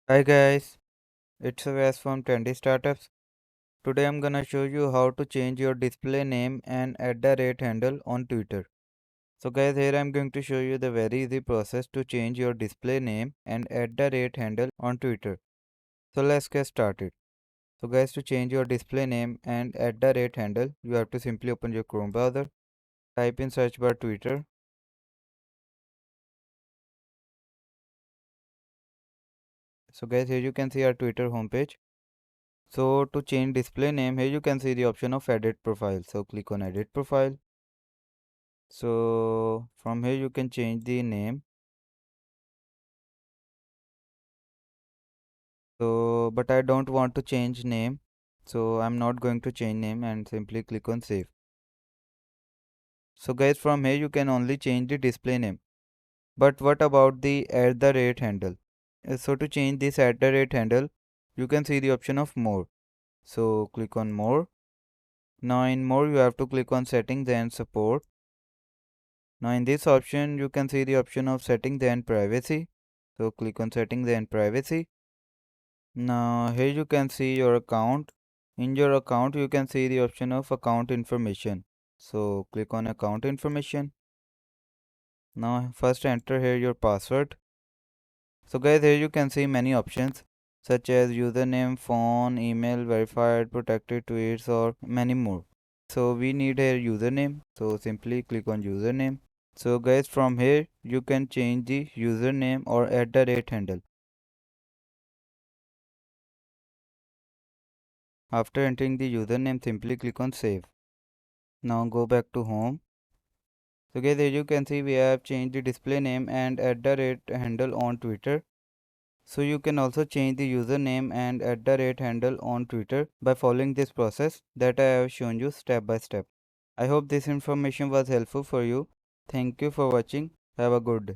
Hi guys, it's Wes from Trendy Startups. Today I'm gonna show you how to change your display name and @rate handle on Twitter. So guys, here I'm going to show you the very easy process to change your display name and @rate handle on Twitter. So let's get started. So guys, to change your display name and @rate handle, you have to simply open your Chrome browser, type in search bar Twitter. So guys, here you can see our Twitter homepage. So to change display name, here you can see the option of edit profile. So click on edit profile. So from here you can change the name. So but I don't want to change name. So I'm not going to change name and simply click on save. So guys, from here you can only change the display name. But what about the handle? So to change this handle, you can see the option of more. So click on more. Now in more you have to click on settings and support. Now in this option you can see the option of settings and privacy. So click on settings and privacy. Now here you can see your account. In your account you can see the option of account information. So click on account information. Now first enter here your password. So guys, here you can see many options such as username, phone, email, verified, protected tweets or many more. So we need here username. So simply click on username. So guys, from here you can change the username or handle. After entering the username, simply click on save. Now go back to home. So guys, as you can see, we have changed the display name and handle on Twitter. So you can also change the username and handle on Twitter by following this process that I have shown you step by step. I hope this information was helpful for you. Thank you for watching. Have a good day.